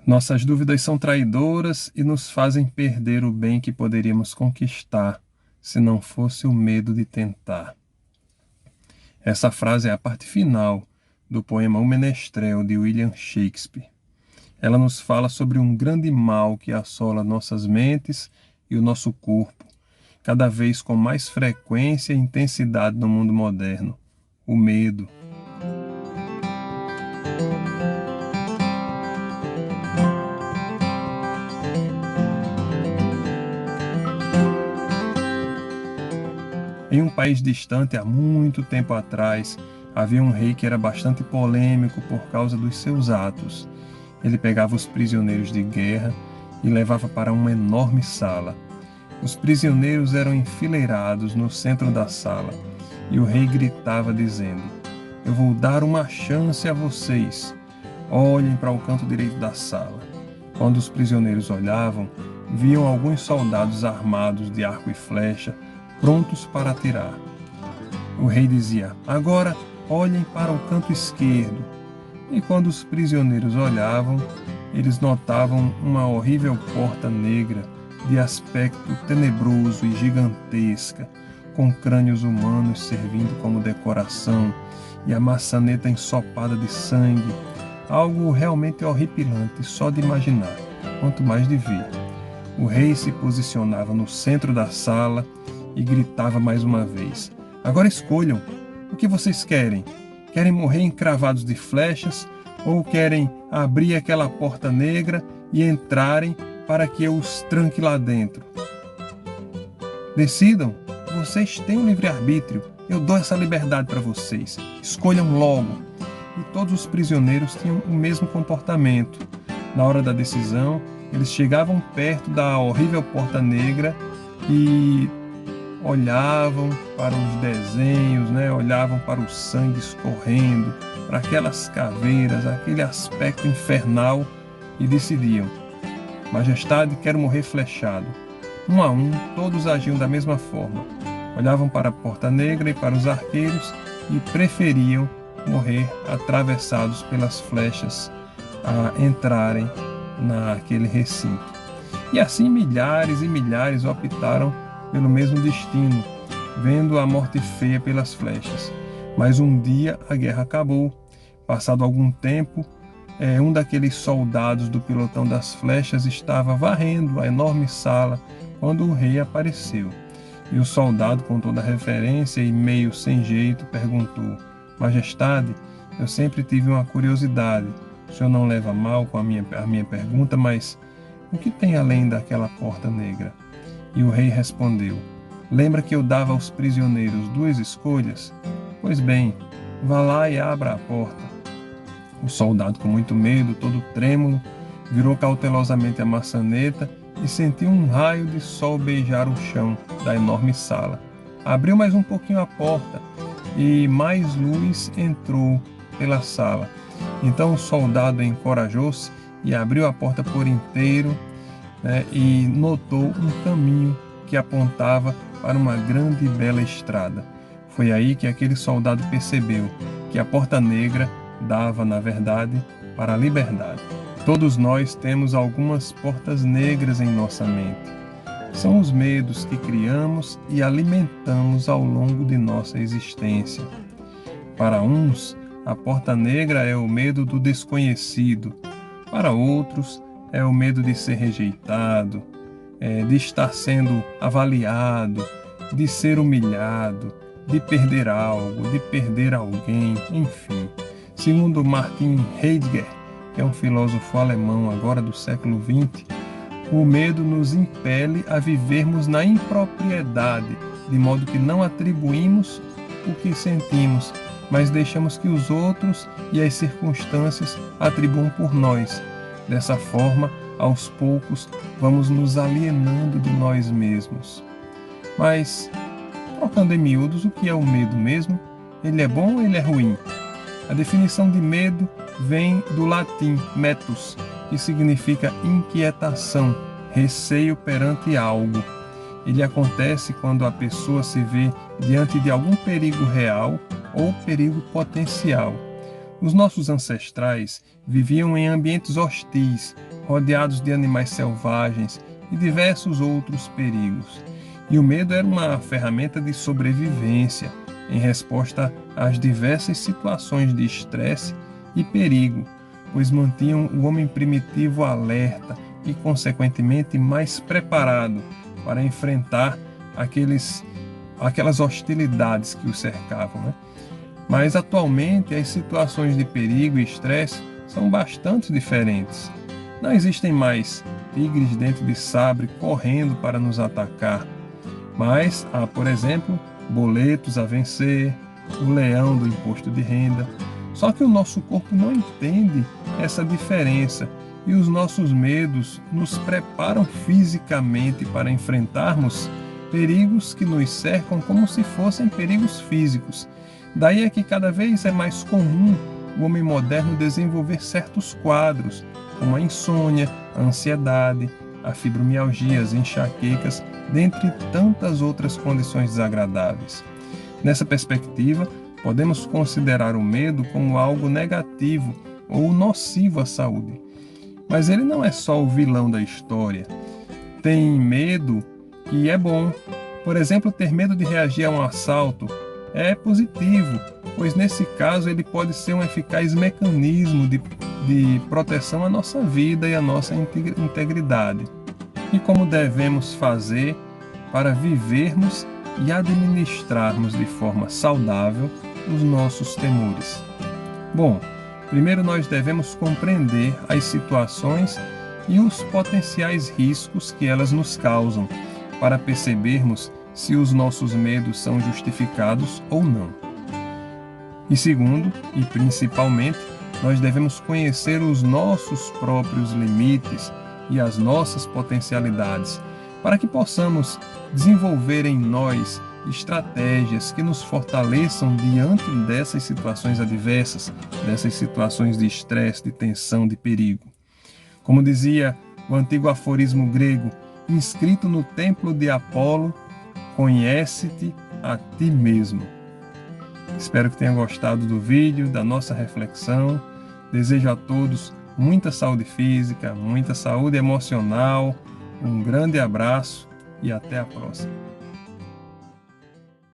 Nossas dúvidas são traidoras e nos fazem perder o bem que poderíamos conquistar, se não fosse o medo de tentar. Essa frase é a parte final do poema O Menestrel, de William Shakespeare. Ela nos fala sobre um grande mal que assola nossas mentes e o nosso corpo, cada vez com mais frequência e intensidade no mundo moderno: o medo. Em um país distante, há muito tempo atrás, havia um rei que era bastante polêmico por causa dos seus atos. Ele pegava os prisioneiros de guerra e levava para uma enorme sala. Os prisioneiros eram enfileirados no centro da sala e o rei gritava dizendo: "Eu vou dar uma chance a vocês. Olhem para o canto direito da sala." Quando os prisioneiros olhavam, viam alguns soldados armados de arco e flecha, prontos para atirar. O rei dizia: "Agora olhem para o canto esquerdo." E quando os prisioneiros olhavam, eles notavam uma horrível porta negra, de aspecto tenebroso e gigantesca, com crânios humanos servindo como decoração e a maçaneta ensopada de sangue. Algo realmente horripilante só de imaginar, quanto mais de ver. O rei se posicionava no centro da sala e gritava mais uma vez: "Agora escolham, o que vocês querem? Querem morrer encravados de flechas ou querem abrir aquela porta negra e entrarem para que eu os tranque lá dentro? Decidam, vocês têm o livre-arbítrio, eu dou essa liberdade para vocês. Escolham logo." E todos os prisioneiros tinham o mesmo comportamento. Na hora da decisão, eles chegavam perto da horrível porta negra e olhavam para os desenhos, olhavam para o sangue escorrendo, para aquelas caveiras, aquele aspecto infernal e decidiam: "Majestade, quero morrer flechado." Um a um, todos agiam da mesma forma. Olhavam para a porta negra e para os arqueiros e preferiam morrer atravessados pelas flechas a entrarem naquele recinto. E assim milhares e milhares optaram pelo mesmo destino, vendo a morte feia pelas flechas. Mas um dia a guerra acabou. Passado algum tempo, um daqueles soldados do pelotão das flechas estava varrendo a enorme sala quando o rei apareceu. E o soldado, com toda a reverência e meio sem jeito, perguntou: "Majestade, eu sempre tive uma curiosidade. O senhor não leva mal com a minha pergunta, mas o que tem além daquela porta negra?" E o rei respondeu: "Lembra que eu dava aos prisioneiros duas escolhas? Pois bem, vá lá e abra a porta." O soldado, com muito medo, todo trêmulo, virou cautelosamente a maçaneta e sentiu um raio de sol beijar o chão da enorme sala. Abriu mais um pouquinho a porta e mais luz entrou pela sala. Então o soldado encorajou-se e abriu a porta por inteiro, e notou um caminho que apontava para uma grande e bela estrada. Foi aí que aquele soldado percebeu que a porta negra dava, na verdade, para a liberdade. Todos nós temos algumas portas negras em nossa mente. São os medos que criamos e alimentamos ao longo de nossa existência. Para uns, a porta negra é o medo do desconhecido. Para outros, é o medo de ser rejeitado, de estar sendo avaliado, de ser humilhado, de perder algo, de perder alguém, enfim. Segundo Martin Heidegger, que é um filósofo alemão agora do século XX, o medo nos impele a vivermos na impropriedade, de modo que não atribuímos o que sentimos, mas deixamos que os outros e as circunstâncias atribuam por nós. Dessa forma, aos poucos, vamos nos alienando de nós mesmos. Mas, trocando em miúdos, o que é o medo mesmo? Ele é bom ou ele é ruim? A definição de medo vem do latim metus, que significa inquietação, receio perante algo. Ele acontece quando a pessoa se vê diante de algum perigo real ou perigo potencial. Os nossos ancestrais viviam em ambientes hostis, rodeados de animais selvagens e diversos outros perigos. E o medo era uma ferramenta de sobrevivência em resposta às diversas situações de estresse e perigo, pois mantinham o homem primitivo alerta e, consequentemente, mais preparado para enfrentar aquelas hostilidades que o cercavam, né? Mas atualmente as situações de perigo e estresse são bastante diferentes. Não existem mais tigres dentro de sabre correndo para nos atacar, mas há, por exemplo, boletos a vencer, o leão do imposto de renda. Só que o nosso corpo não entende essa diferença e os nossos medos nos preparam fisicamente para enfrentarmos perigos que nos cercam como se fossem perigos físicos. Daí é que cada vez é mais comum o homem moderno desenvolver certos quadros, como a insônia, a ansiedade, a fibromialgia, as enxaquecas, dentre tantas outras condições desagradáveis. Nessa perspectiva, podemos considerar o medo como algo negativo ou nocivo à saúde. Mas ele não é só o vilão da história. Tem medo que é bom. Por exemplo, ter medo de reagir a um assalto é positivo, pois nesse caso ele pode ser um eficaz mecanismo de proteção à nossa vida e à nossa integridade. E como devemos fazer para vivermos e administrarmos de forma saudável os nossos temores? Bom, primeiro nós devemos compreender as situações e os potenciais riscos que elas nos causam, para percebermos se os nossos medos são justificados ou não. E segundo, e principalmente, nós devemos conhecer os nossos próprios limites e as nossas potencialidades, para que possamos desenvolver em nós estratégias que nos fortaleçam diante dessas situações adversas, dessas situações de estresse, de tensão, de perigo. Como dizia o antigo aforismo grego, inscrito no templo de Apolo, conhece-te a ti mesmo. Espero que tenha gostado do vídeo, da nossa reflexão. Desejo a todos muita saúde física, muita saúde emocional. Um grande abraço e até a próxima.